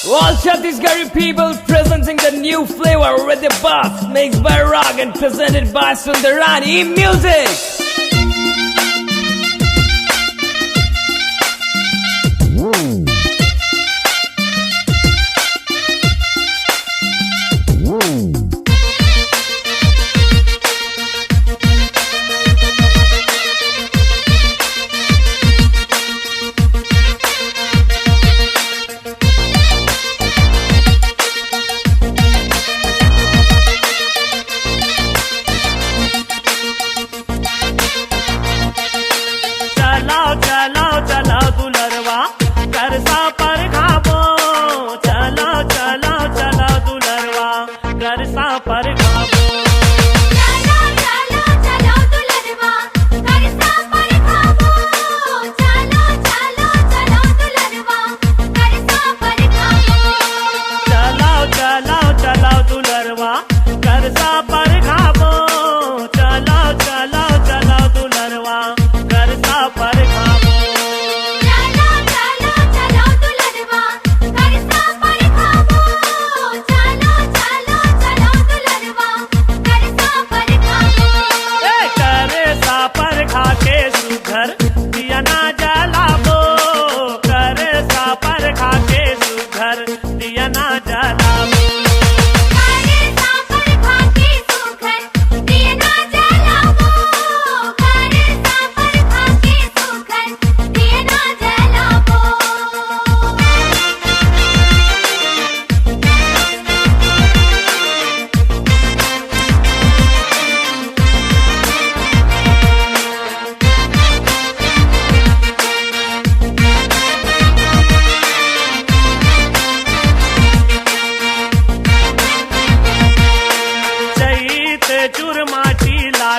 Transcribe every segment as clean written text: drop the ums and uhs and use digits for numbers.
All Chhattisgarhi people presenting the new flavor with the bass mixed by Rag and presented by Sundarani Music.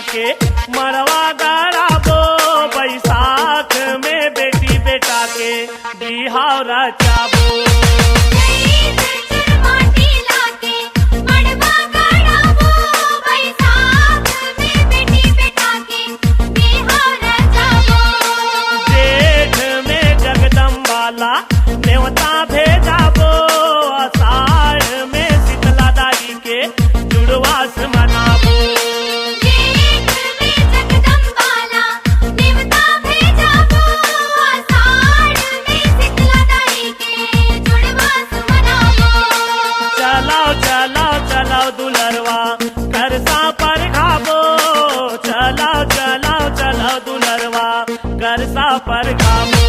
के मरवा गड़ाबो बैसाख में बेटी बेटा के बिहाव रचाबो। जेठ में जगदम्बाला नेवता भेजाबो, आषाढ़ में शीतला दाई के जुड़वास मनाबो। दुलरवा करसा पर खाबो, चलाओ चलाओ चलाओ दुलरवा करसा पर खाबो।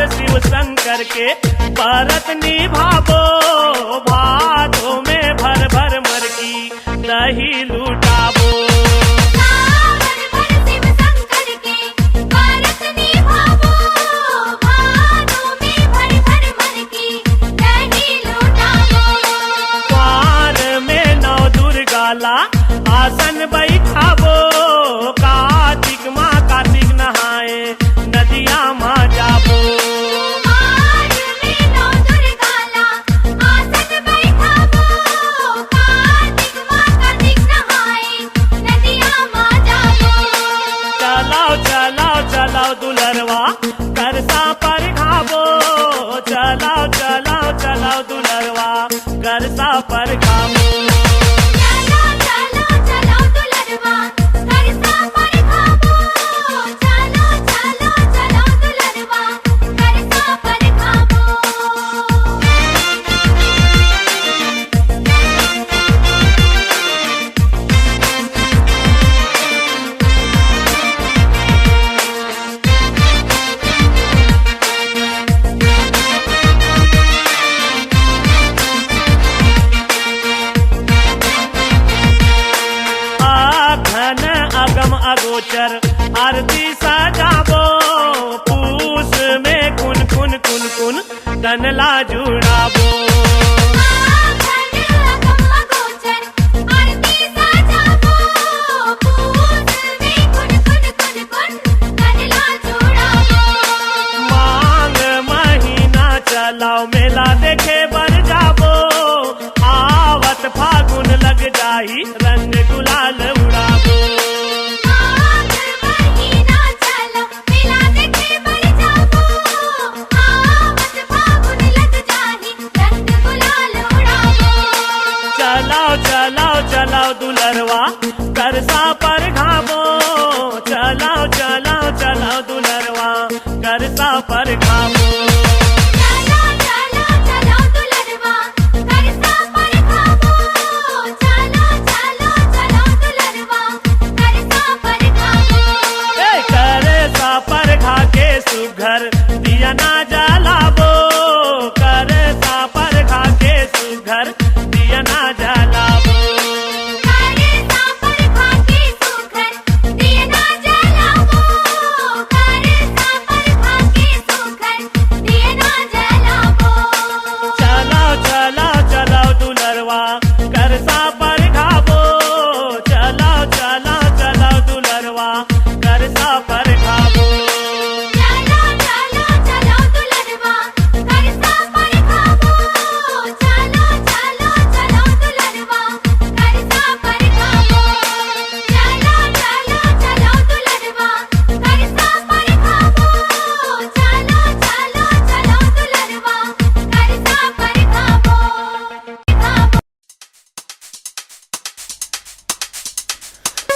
शिव शंकर के भरत निभाबो, भादों में भर भर मरकी दही लुटाबो। द्वार में नौ दुर्गाला आसन बैठाबो, कार्तिक माँ कार्तिक नहाए नदिया माँ जाबो। दुलरवा करसा पर खाबो, चलाओ चलाओ चलाओ दुलरवा करसा पर खाबो। तनला जुड़ाबो मांग महीना चलाओ मेला देखे बर जाबो आवत फागुन लग जाई रंग गुलाल उड़ाबो चलाओ दुलरवा करसा पर घाबो चलाओ चलाओ चलाओ दुलरवा करसा पर घाबो करसा पर घा के सुघर दिया ना जलाबो करसा पर घा के सुघर दिया ना जलाबो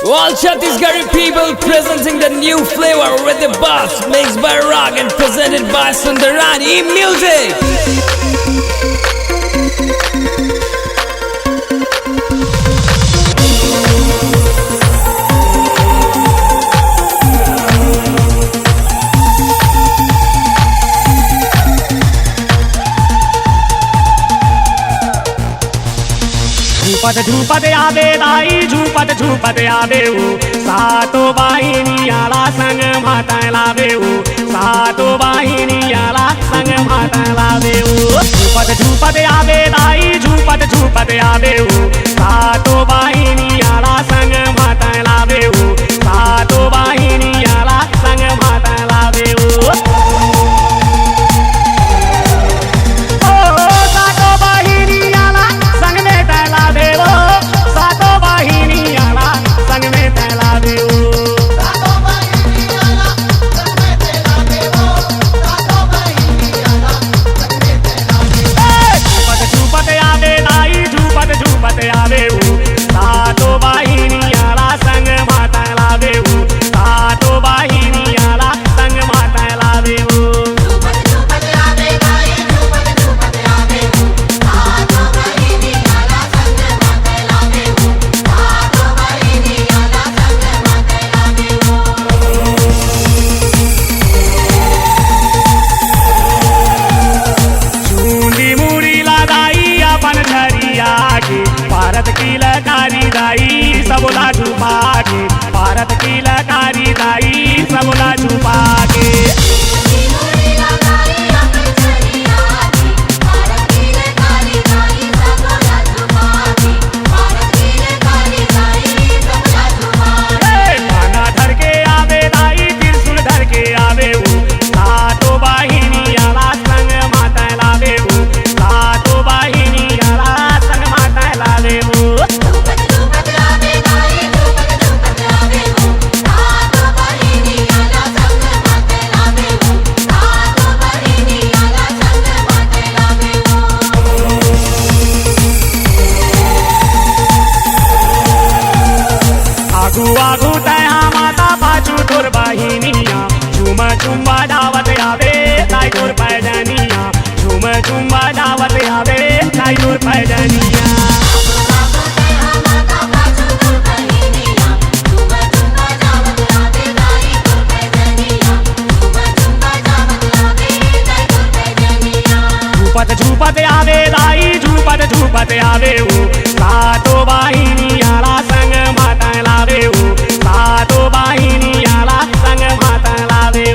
All Chhattisgarhi people presenting the new flavor with the bass mixed by Rock and presented by Sundarani Music. झूपत आवे दाई झूपत आवे सातो वाहिनी आला संग माता लावे सातो वाहिनी आला संग माता लावे झूपत आवे दाई झूपत आवे सातो वाहिनी आला संग माता लावे सातो वाहिनी आला संग माता लावे सबला छुपा के भारत की लकारी दाई सबला छुपा के झूपत आवे दाई झूपत आवे सातो वाहिनी आला संग माता लावे सातो वाहिनी आला संग माता लावे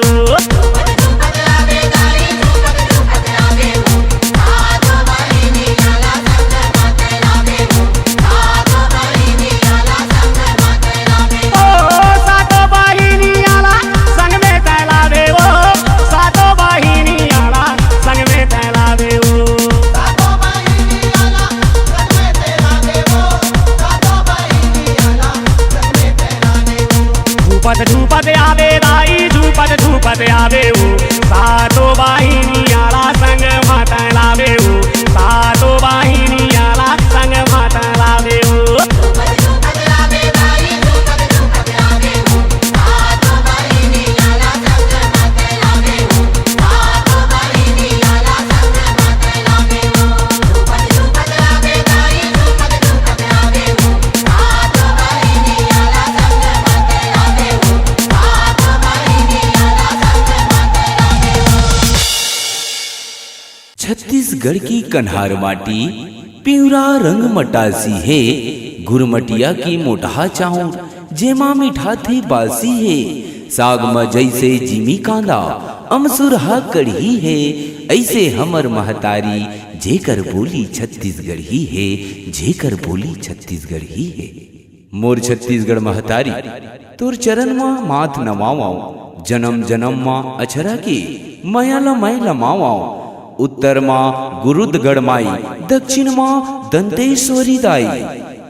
छत्तीसगढ़ की कन्हार माटी पिवरा रंग मटासी है। गुरमटिया की मोटहा चाउर जेमा मीठा थे बासी है। साग म जैसे जिमी कांदा अमसुरहा कढ़ी है। ऐसे हमर महतारी जेकर बोली छत्तीसगढ़ी है, जेकर बोली छत्तीसगढ़ी है। मोर छत्तीसगढ़ महतारी तोर चरण माँ माथ नमावाओ। जन्म जन्म माँ अछरा के मयाला मैं लमावाओ। उत्तर माँ गुरुदगढ़ माई, दक्षिण माँ दंतेश्वरी दाई,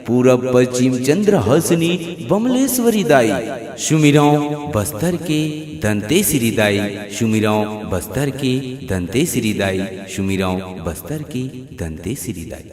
पूरब पश्चिम चंद्र हसनी बमलेश्वरी दाई। सुमिराओ बस्तर के दंतेश्वरी दाई, सुमिराओ बस्तर के दंतेश्वरी दाई, सुमिराओ बस्तर के दंतेश्वरी दाई।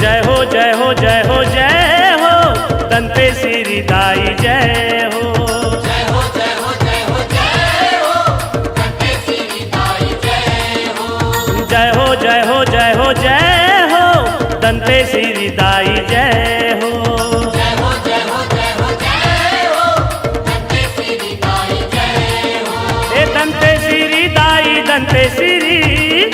जय हो जय हो जय हो दंतेश्वरी दाई जय हो। जय हो जय हो जय हो जय हो दंतेश्वरी दाई जय हो। जय हो जय हो जय हो जय हो दंतेश्वरी दाई जय हो। जय हो जय हो जय हो जय हो दंतेश्वरी दाई जय हो। ए दंतेश्वरी दाई दंतेश्वरी,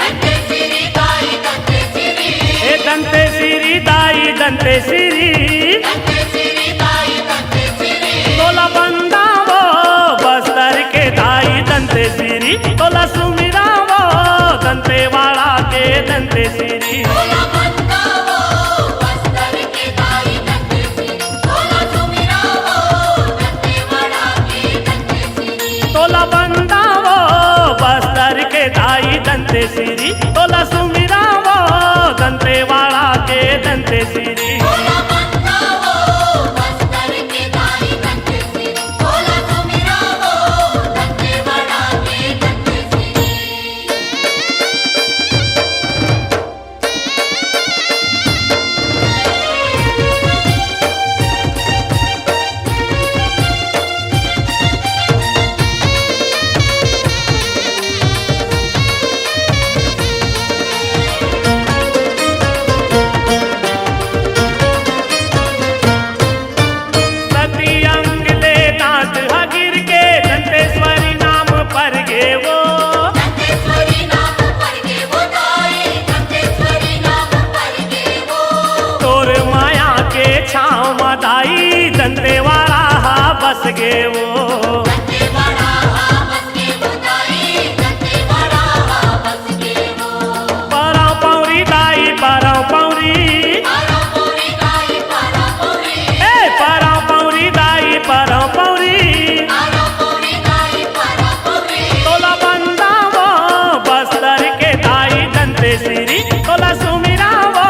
दंतेश्वरी दाई दंतेश्वरी, ए दंतेश्वरी दाई दंतेश्वरी, दंतेश्वरी दाई दंतेश्वरी। तोला बंदावो बस्तर के दाई दंतेश्वरी, तोला सुमिरावो दंतेवाड़ा के दंतेश्वरी। तोला बंदावो बस्तर के दाई दंतेश्वरी, तोला सुमिरावो दंतेवाड़ा के दंतेश्वरी। तोला बंदावो बस्तर के दाई दंतेश्वरी, तोला सुमिरावो दंतेवाड़ा के दंतेश्वरी। तोला बंदावो बस्तर के दाई दंतेश्वरी, तोला सुमिरावो दंतेवाड़ा के दंतेश्वरी। सती अंग ले नाथ हगिर के दंतेश्वरी नाम पर गे वो। दंतेश्वरी नाम पर गे वो दाई, दंतेश्वरी नाम पर गे वो। तोर माया के छाँव मदाई दंतेवाड़ा बस गे वो। दंतेवाड़ा बस गे वो दाई, दंतेवाड़ा बस गे वो। पराव पौरी दाई पराव पौरी, पारा पौरी दाई पारा पौरी, ए पराव पौरी दाई पराव पौरी। पारा पौरी दाई पारा पौरी। तोला बंदावो बस्तर के दाई दंतेश्वरी, तोला सुमिरावो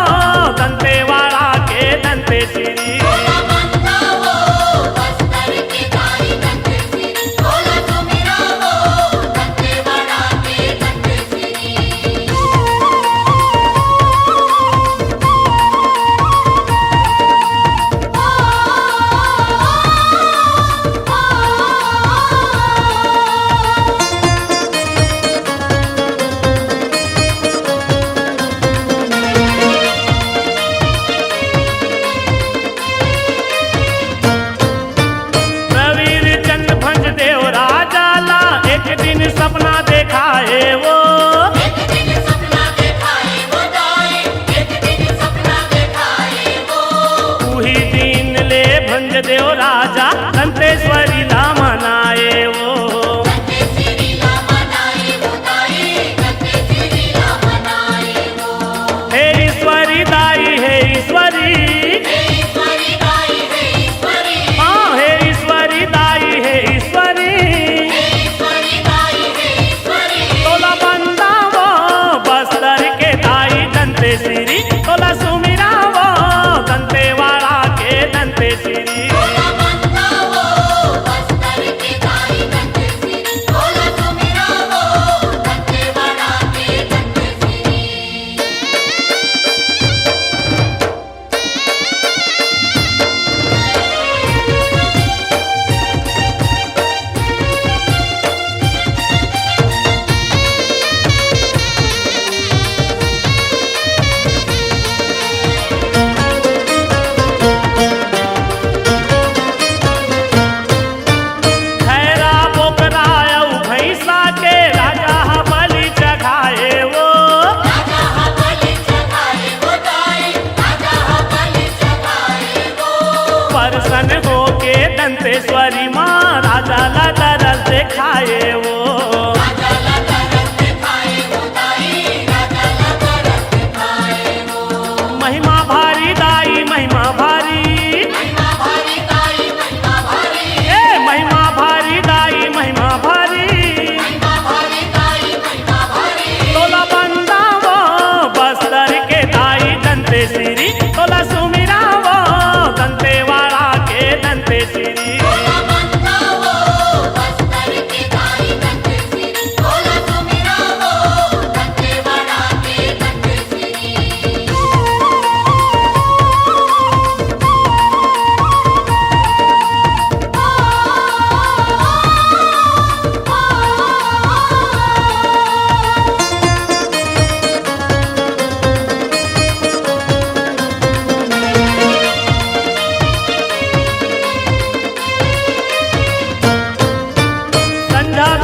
दंतेवाड़ा के दंतेश्वरी। तोला बंदावो बस्तर के दाई दंतेश्वरी,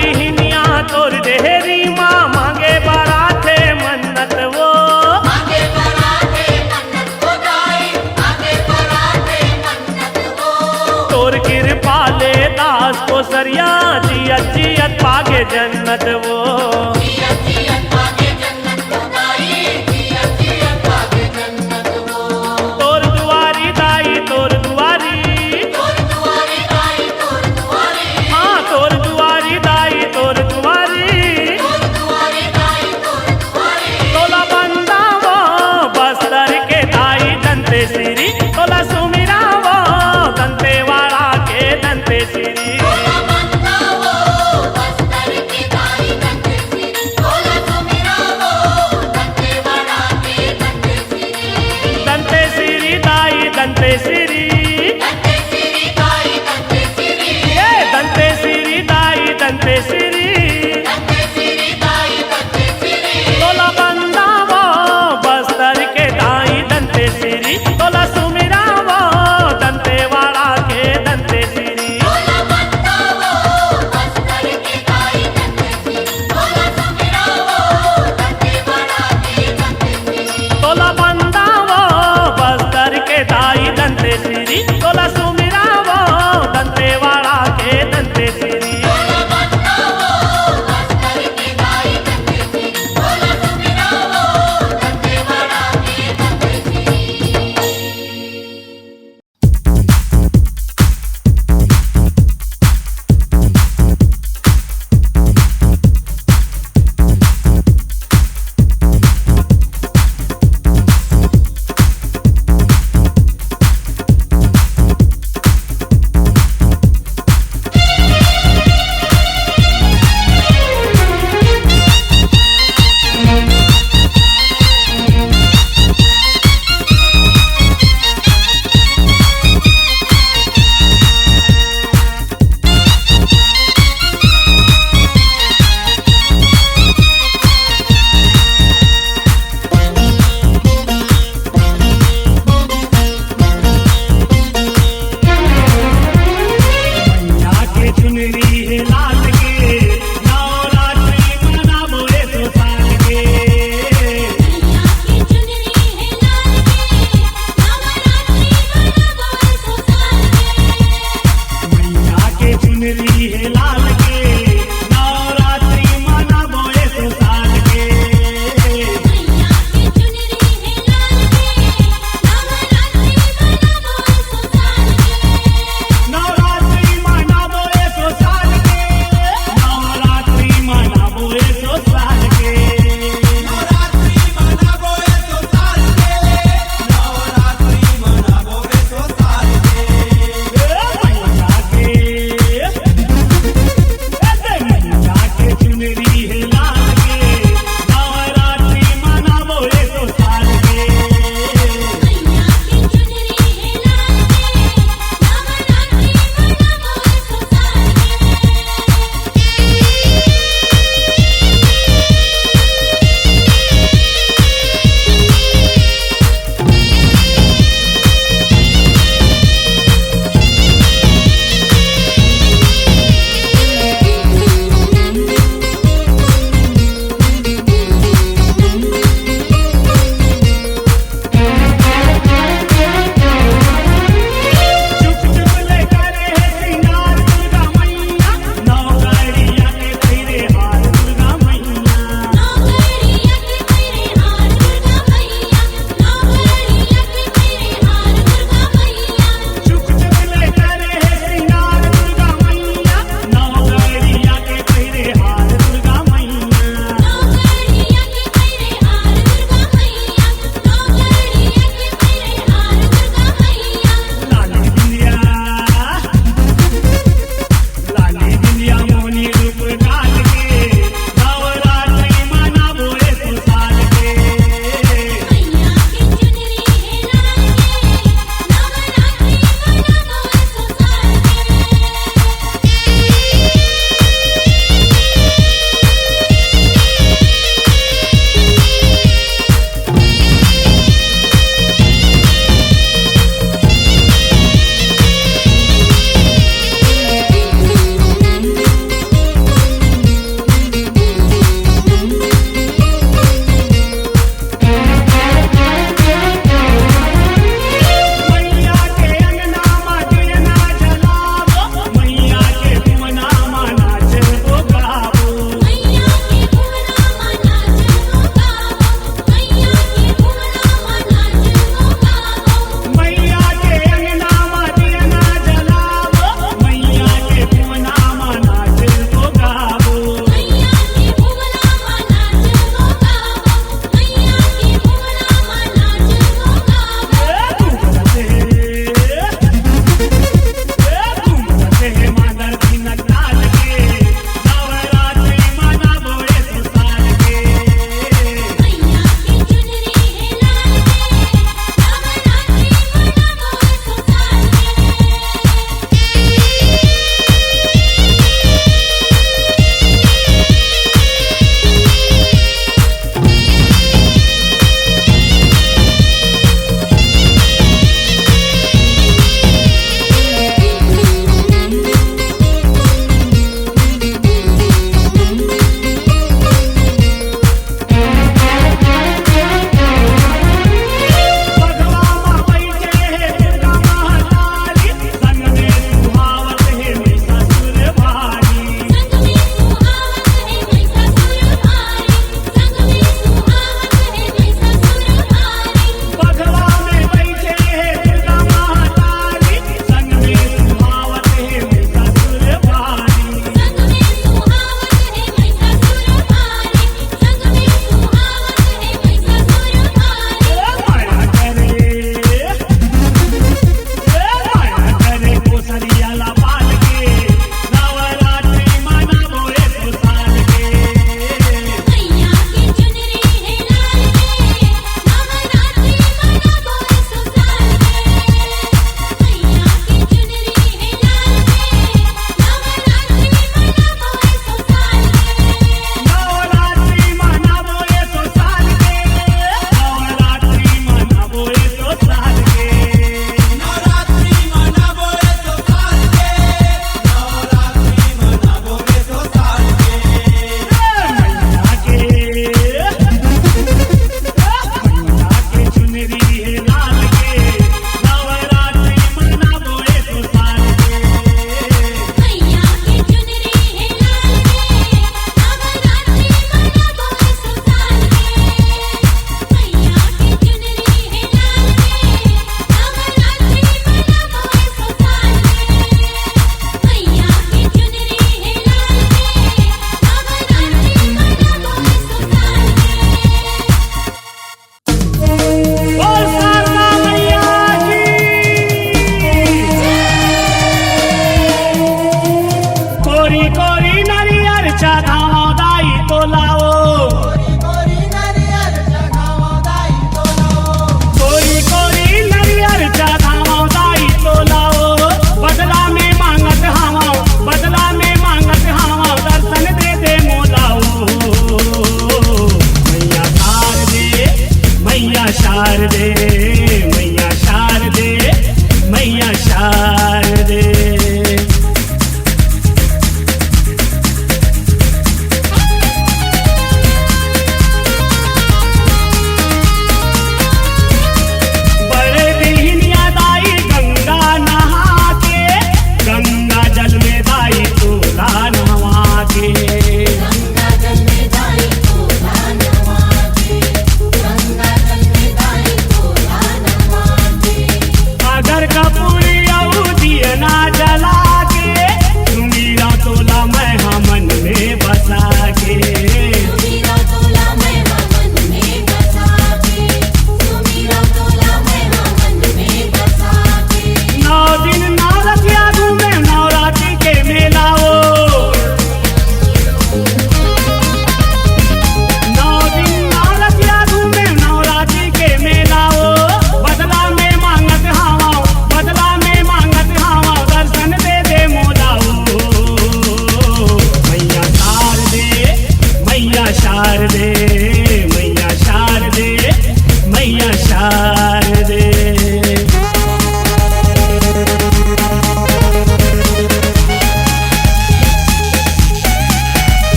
दुल्हनिया तोर डेहरी माँ मांगे बाराते मन्नत वो मांगे बराते मन्नत हो जाए, मांगे बराते मन्नत हो। तोर कृपा ले दास को सरिया जियत जियत पागे जन्नत वो जियत जियत पागे जन्नत हो जाए, जियत जियत पागे जन्नत हो। तोर दुआरी दाई तोर दुआरी तोर दुआरी दाई तोर दुआरी, हाँ तोर दुआरी दाई तोर दुआरी तोर दुआरी दाई तोर दुआरी। तोला बंदा वो बस्तर के दाई दंते सिरी तोला सुमिरा वो दंतेवाड़ा के दंते सिरी तोला बंदा वो बस्तर की दाई दंते सिरी,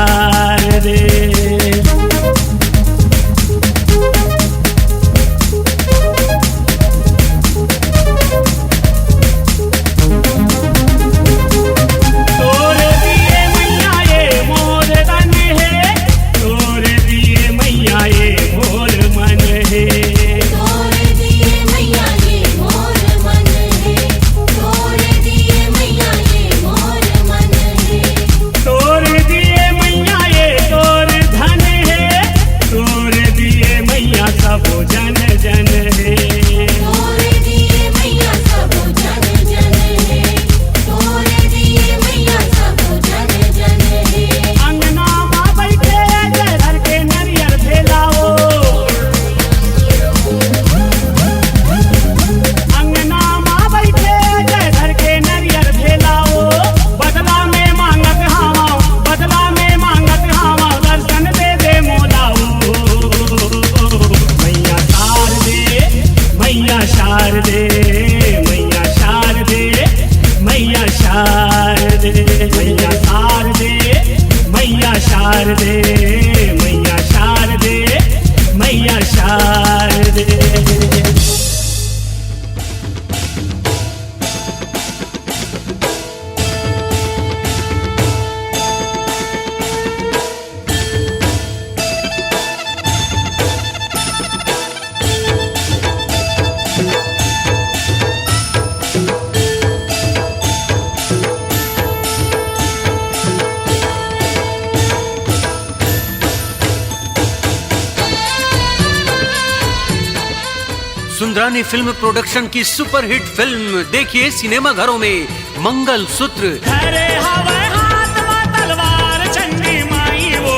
शारदे। सुंदरानी फिल्म प्रोडक्शन की सुपरहिट फिल्म देखिए सिनेमा घरों में मंगलसूत्र। अरे हवा हाथ में तलवार चंडी माई वो,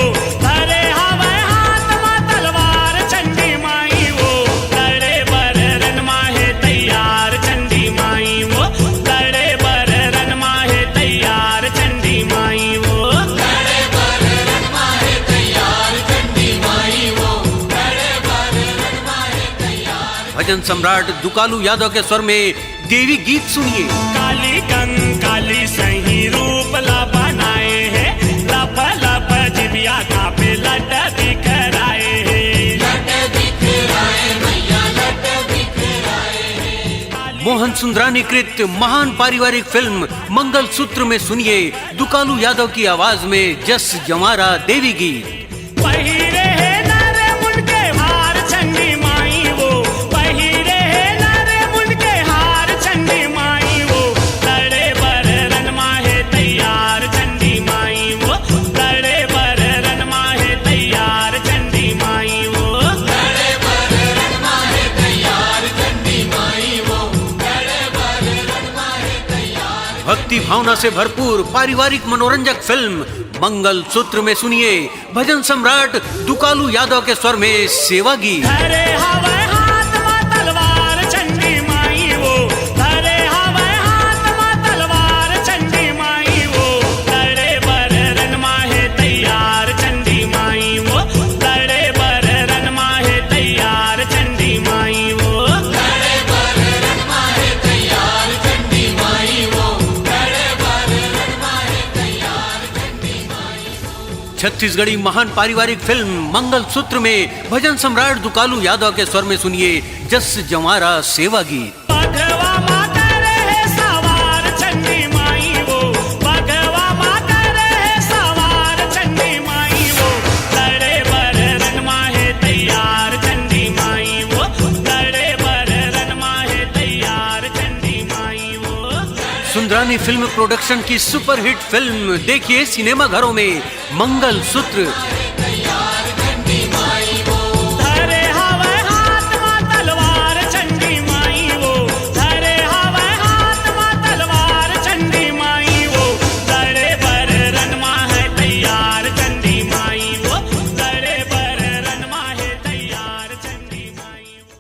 अरे हवा हाथ में तलवार चंडी माई वो, लड़े बर रन माहे तैयार चंडी माई वो, लड़े बर रन माहे तैयार चंडी माई वो, लड़े बर रन माहे तैयार चंडी माई वो, लड़े बर रन माहे तैयार। भजन सम्राट दुकालू यादव के स्वर में देवी गीत सुनिए। काली कंकाली सही रूप ला बनाए है, लप लप जिबिया का पे लट दिखराए है, लट दिखराए मैया लट दिखराए है। मोहन सुंदरानी कृत महान पारिवारिक फिल्म मंगलसूत्र में सुनिए दुकालू यादव की आवाज में जस जमारा देवी गीत। पहिरे है नारे मुंडके हार चंडी माई वो, पहिरे है नारे मुंडके हार चंडी माई वो, लड़े बर रन माहे तैयार चंडी माई वो, लड़े बर रन माहे तैयार चंडी माई वो, लड़े बर रन माहे तैयार चंडी माई वो, लड़े बर रन माहे तैयार। भक्ति भावना से भरपूर पारिवारिक मनोरंजक फिल्म मंगलसूत्र में सुनिए भजन सम्राट दुकालू यादव के स्वर में सेवा गीत। अरे हवा हाथ में तलवार चंडी माई वो, अरे हवा हाथ में तलवार चंडी माई वो, लड़े बर रन माहे तैयार चंडी माई वो, लड़े बर रन माहे तैयार चंडी माई वो, लड़े बर रन माहे तैयार चंडी माई वो, लड़े बर रन माहे तैयार चंडी माई वो। छत्तीसगढ़ी महान पारिवारिक फिल्म मंगलसूत्र में भजन सम्राट दुकालू यादव के स्वर में सुनिए जस जमारा सेवा गीत। बघवा माँ करे है सवार चंडी माई वो, बघवा माँ करे है सवार चंडी माई वो, लड़े बर रन माहे तैयार चंडी माई वो, लड़े बर रन माहे तैयार चंडी माई वो। सुंदरानी फिल्म प्रोडक्शन की सुपरहिट फिल्म देखिए सिनेमा घरों में मंगलसूत्र। तैयार चंडी माई वो, धरे हवा हाथ में तलवार चंडी माई वो, धरे हवा हाथ में तलवार चंडी माई वो, लड़े बर रन माहे तैयार चंडी माई वो, लड़े बर रन माहे तैयार चंडी माई वो।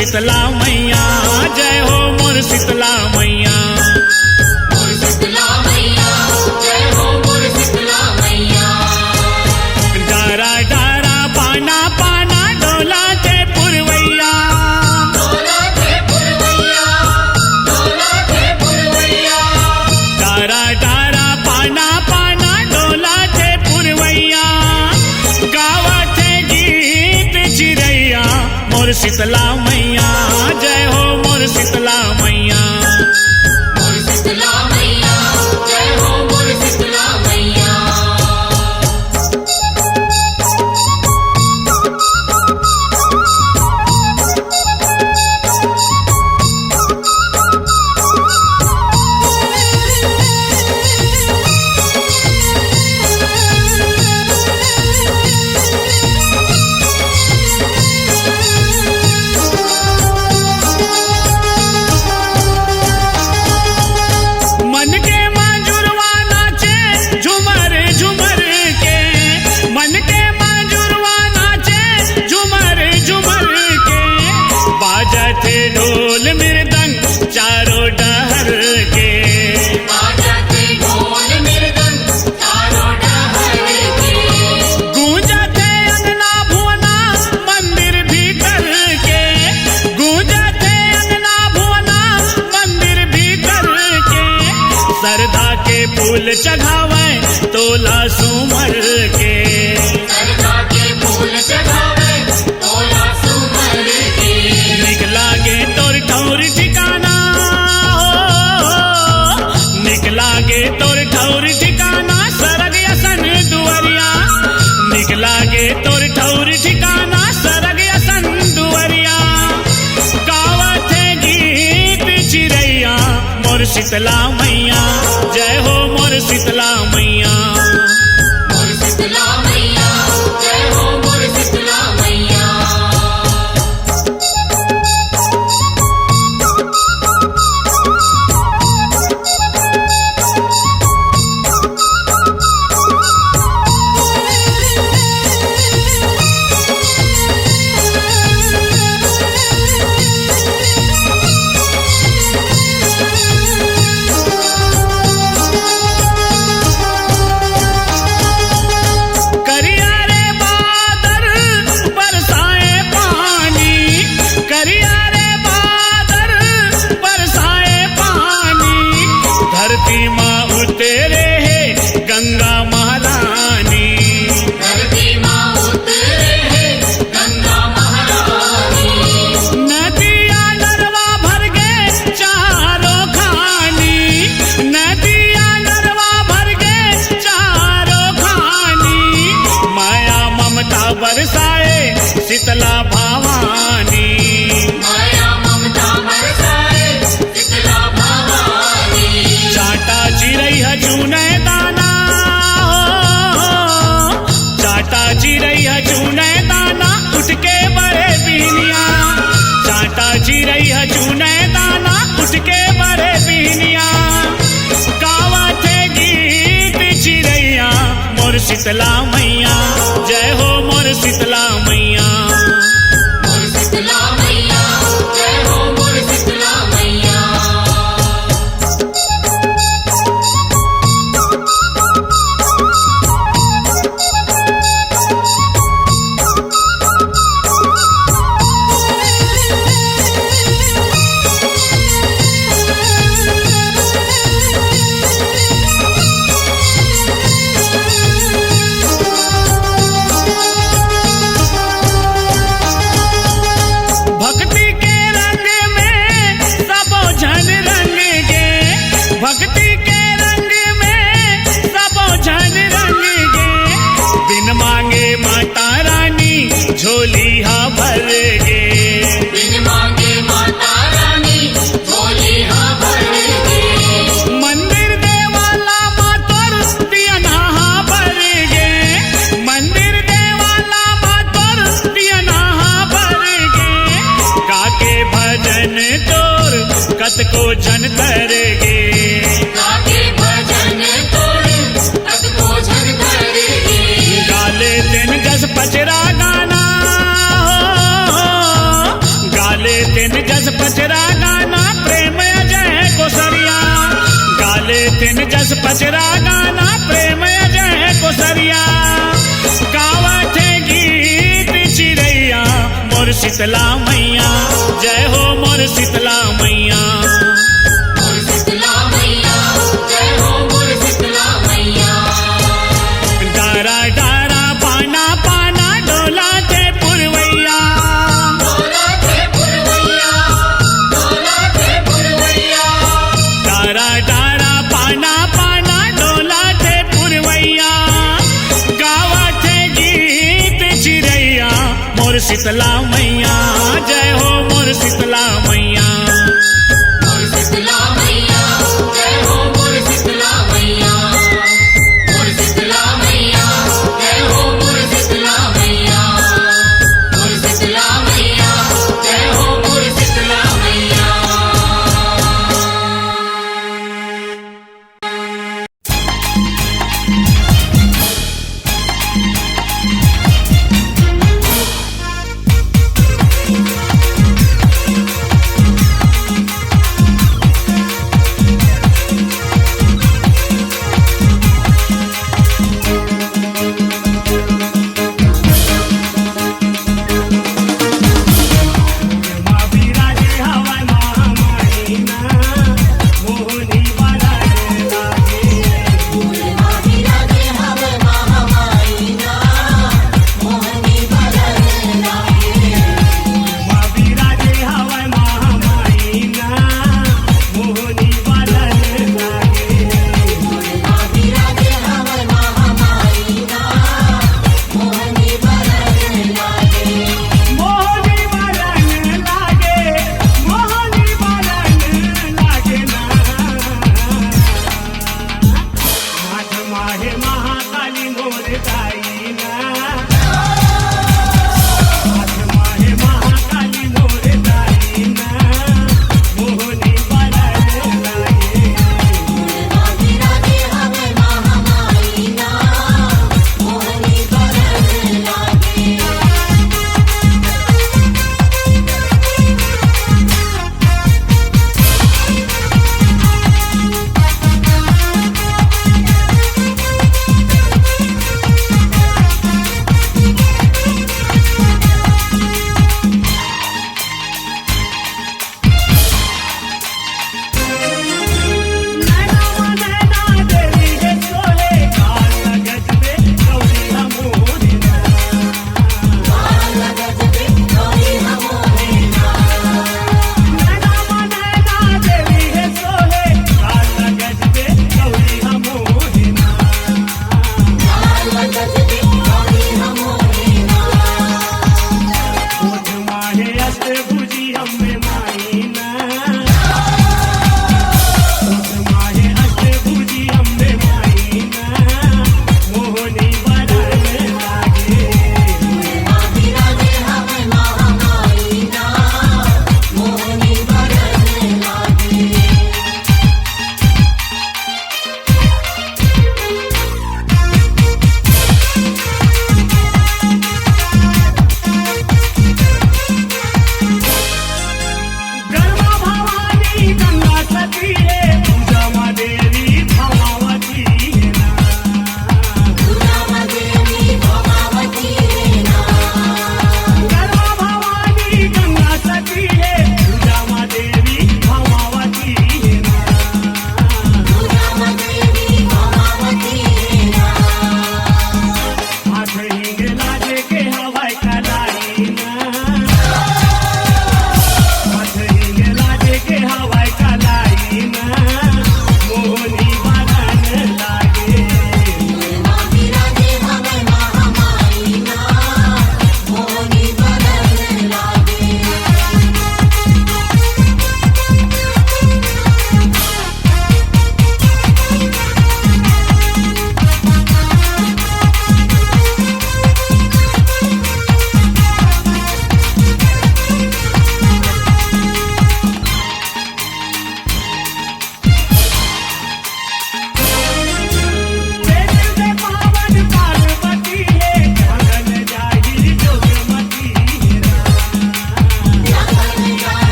शीतला मैया, जय हो मोर शीतला मैया। मोर शीतला मैया, जय हो मोर शीतला मैया। डारा डारा पाना पाना डोला थे पुरवैया, डोला थे पुरवैया, डोला थे पुरवैया। डारा डारा पाना पाना डोला थे पुरवैया, गावा थे गीत चिरैया मोर शीतला मैया, जय हो मोर शीतला मैया। मोर शीतला मैया, जय हो मोर शीतला मैया। मन के मांजुरवा नाचे झुमर झुमर के, मन के मांजुरवा नाचे झुमर झुमर के, बाजते ढोल मृदंग चारों डहर के, बाजते ढोल मृदंग चारों डहर के। गूंजते अंगना भुवना मंदिर भीतर के, गूंजते अंगना भुवना मंदिर भीतर के, सरधा के फूल चढ़ावे तोला सुमर के, सरधा के फूल चढ़ावे तोला सुमर के। निक लागे तोर ठौर ठिकाना हो, निक लागे तोर ठौर ठिकाना सरग असन दुवरिया, निक लागे तोर ठौर ठिकाना सरग असन दुवरिया, गावत है गीत चिरैया मोर शीतला मैया, जय हो मोर शीतला मैया। मोर शीतला मैया, जय हो मोर शीतला मैया। करिया रे बादल बरसाए पानी, करिया रे बादल बरसाए पानी, धरती माँ उतरे है गंगा महारानी, धरती माँ उतरे है गंगा महारानी। नदिया नरवा भर गए चारों खानी, नदिया नरवा भर गए चारों खानी, माया ममता बरसाए शीतला भवानी, माया ममता बरसाए शीतला भवानी। चाटा चिरई चूने दाना हो, चाटा चिरई चूने दाना उठ के बड़े बीनिया, चाटा चिरई चूने दाना उठ के बड़े बीनिया, गावा थे गीत चिरैया मोर शीतला मैया, जय हो मोर शीतला मैया। मोर शीतला मैया, जय हो मोर शीतला मैया। भक्ति के रंग में सबो झन रंग गे, भक्ति के रंग में सबो झन रंग गे, बिन मांगे माता रानी झोली हा भर गे, बिन मांगे माता रानी झोली हा भर गे। मंदिर देवाला मातोर दिया नहा भर गे, मंदिर देवाला मातोर दिया नहा भर गे, काके भजन तोर कत को जन तर गे, काके भजन तोड़ तत को झन कर गे। गाले दिन गस पचरा गाना हो, गाले शीतला मैया, जय हो मोर शीतला मैया। मोर शीतला मैया, जय हो मोर शीतला मैया। डारा डारा पाना पाना डोला थे पुरवैया, डोला थे पुरवैया, डोला थे पुरवैया। डारा डारा पाना पाना डोला थे पुरवैया, गावा थे गीत चिरैया। मोर शीतला मैया, जय हो मोर शीतला मैया। मोर शीतला मैया, जय हो मोर शीतला मैया। मोर शीतला मैया, जय हो मोर शीतला मैया। मोर शीतला मैया, जय हो मोर शीतला मैया।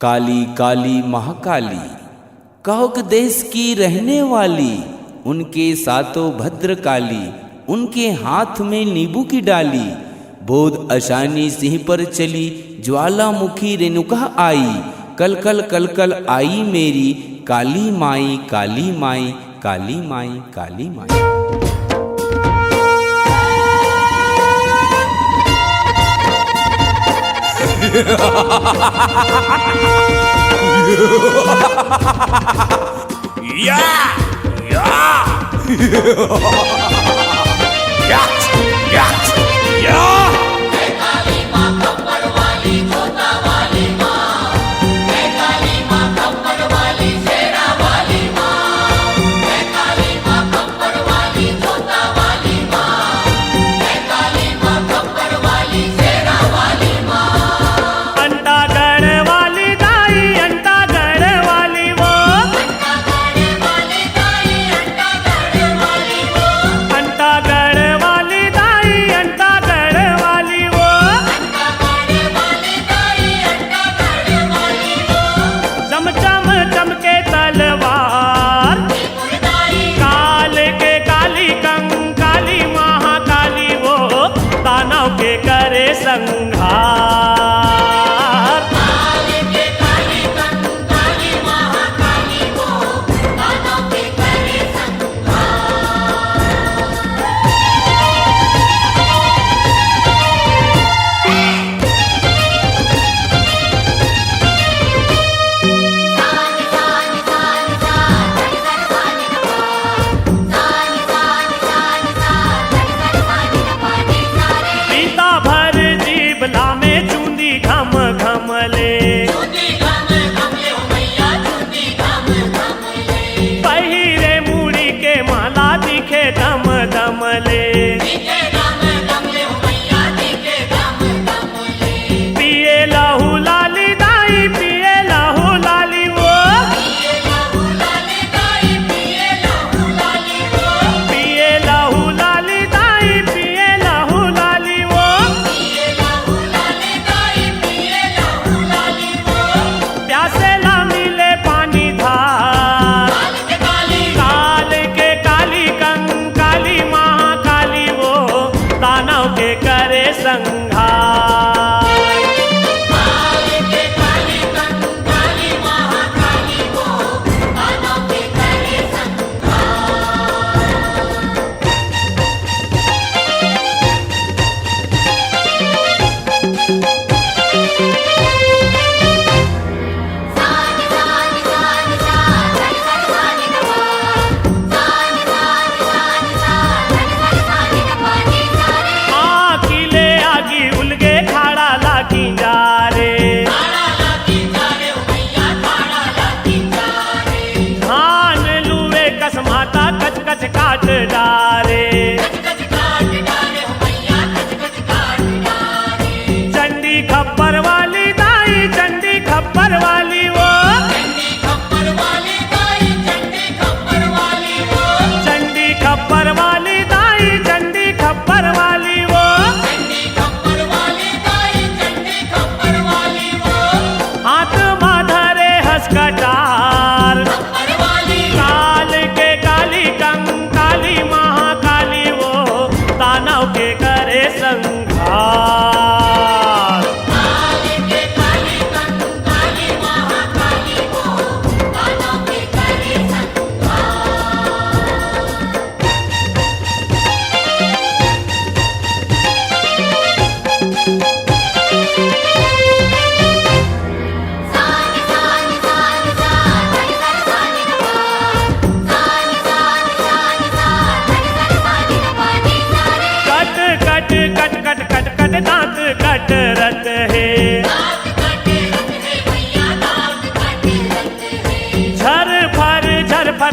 काली काली महाकाली, कहुक देश की रहने वाली, उनके सातों भद्र काली, उनके हाथ में नींबू की डाली। बोध अशानी सिंह पर चली, ज्वालामुखी रेणुका आई, कल कल कल कल आई मेरी काली माई, काली माई, काली माई, काली माई।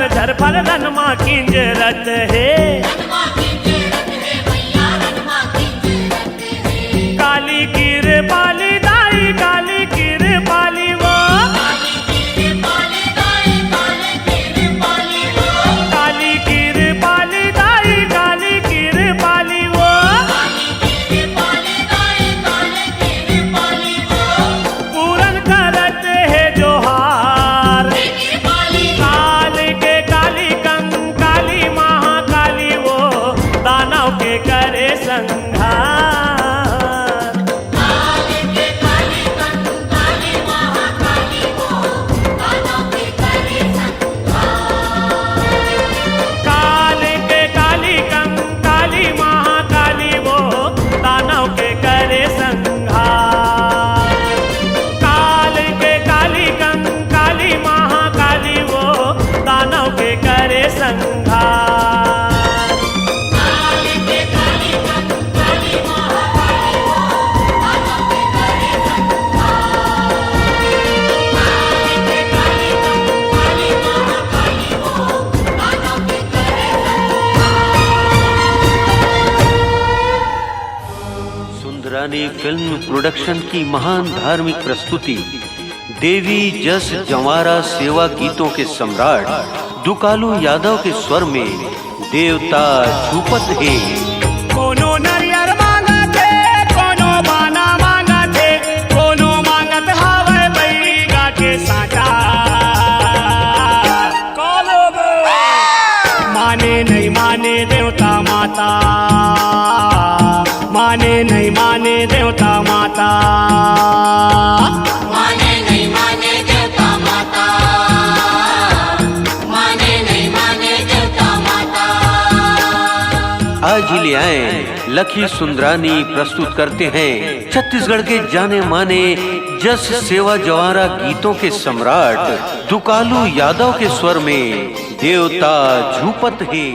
झरफर रनमा किंजरत है, काली कीर पाली दाई, काली कीर पाली वो, काली कीर पाली दाई, काली कीर पाली वो, पूरन करत है फिल्म प्रोडक्शन की महान धार्मिक प्रस्तुति देवी जस जंवारा सेवा गीतों के सम्राट दुकालू यादव के स्वर में देवता झूपत है। कोनो नरियर मांगत है, कोनो बाना मांगत है, कोनो मांगत हवे बैगा के साटा। माने नहीं माने देवता माता, माने नहीं माने देवता माता, माने नहीं माने देवता माता, माने नहीं माने देवता माता। आज ले आए लखी सुंदरानी प्रस्तुत करते हैं छत्तीसगढ़ के जाने माने जस सेवा जवारा गीतों के सम्राट दुकालू यादव के स्वर में देवता झूपत है।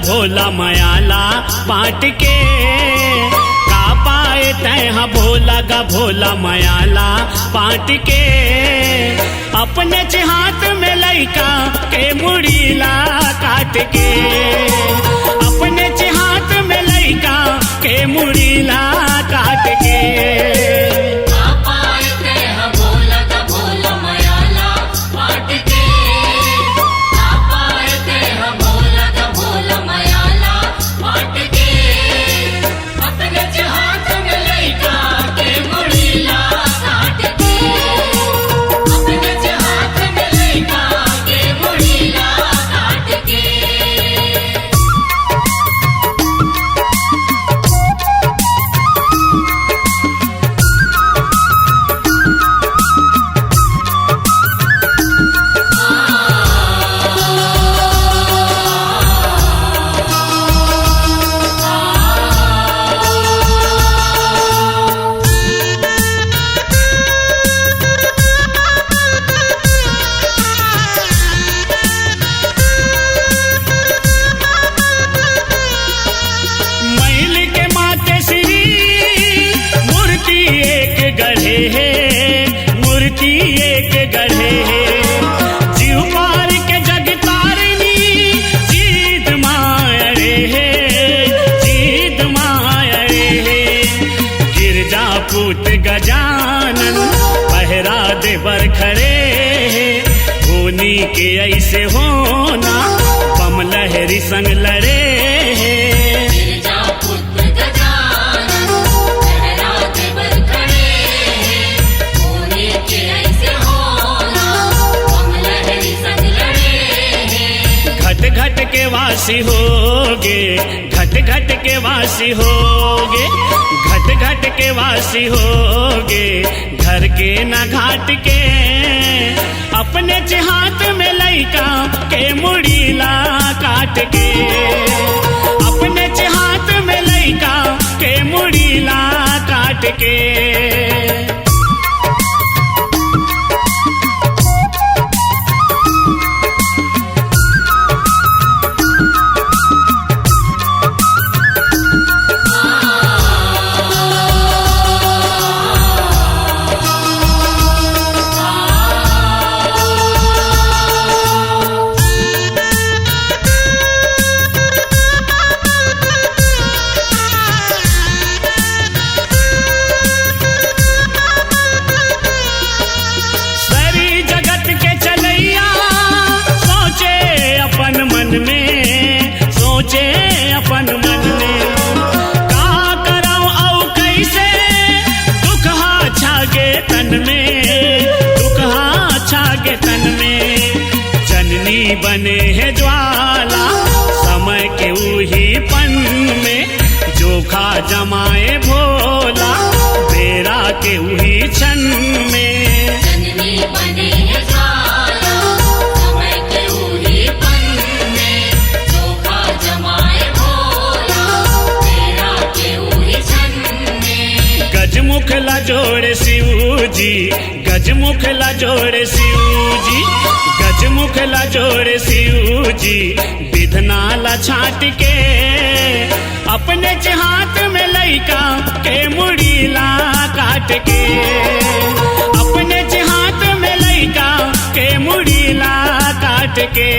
भोला मयाला बांट के का पाए तैहा भोला गा भोला मयाला बांट के अपने हाथ में लइका के मुड़ीला काट के अपने हाथ में लइका के मुड़ीला काट के मूर्ति एक गढ़े है जीव पार के जग तारनी जीत मायरे है जीत मायरे है गिरजा पूत गजानन पहरा दे बर खड़े है होनी के ऐसे होना बम लहरी संग लड़े है घट के वासी होगे घट घट के वासी होगे घट घट के वासी होगे घर के न घाट के अपने हाथ में लइका के मुड़ीला काट के अपने हाथ में लइका के मुड़ीला काट के अपन मन में का कराऊं औ कैसे दुख छागे तन में दुख छागे तन में जननी बने है ज्वाला समय के उही पन में जोखा जमाए भोला बेरा के उही क्षण में जननी बने है ज्वाला समय के उही पन गजमुख ला जोड़े शिव जी, गजमुख ला जोड़े शिव जी, गजमुख ला जोड़े शिव जी, विधना ला छाट के अपने हाथ में लइका के मुड़ी ला काट के, अपने हाथ में लइका के मुड़ी ला काट के।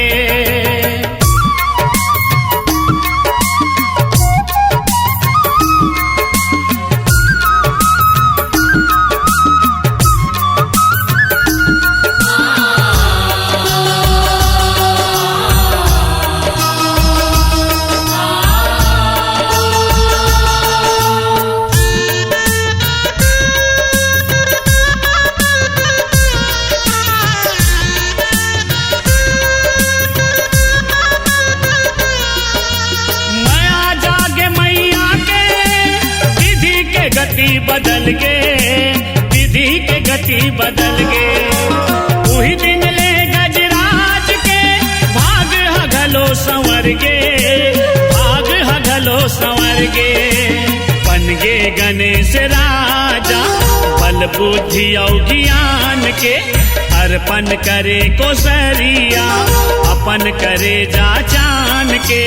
बदल गे विधि के गति बदल गे, वही दिन ले गजराज के भाग हगलो संवर गे, भाग हगलो संवर गे। बन गे गणेश राजा बल बुद्धि और ज्ञान के, अर्पण करे कोसरिया अपन करे जा जान के।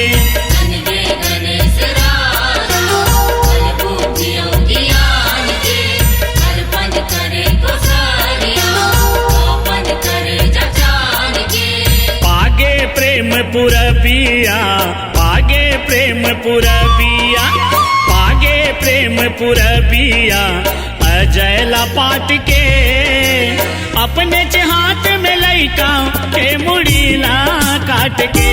पुरबिया पागे प्रेम पुरबिया, पागे प्रेम पुरबिया, अजय ला पाट के अपने हाथ में लइका के मुड़ी ला काट के,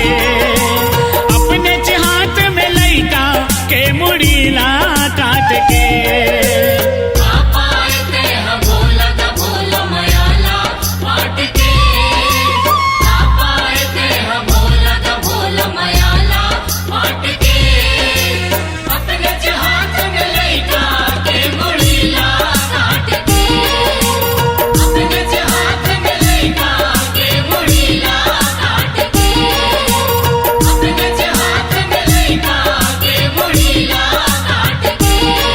अपने हाथ में लइका के मुड़ी ला काट के। Yeah.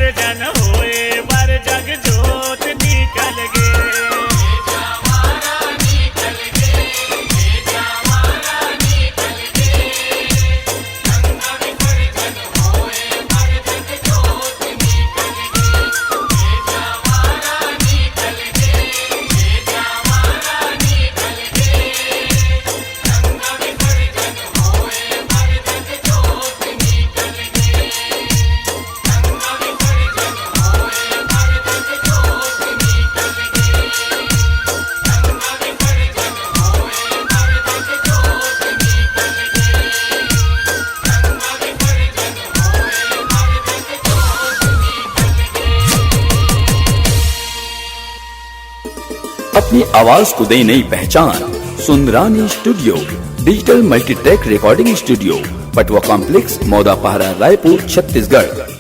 विसर्जन होए बर जग जोत निकल गे अपनी आवाज को दे नई पहचान। Sundarani studio digital multitrack recording studio, Patwa complex, Maudapara, Raipur, Chhattisgarh.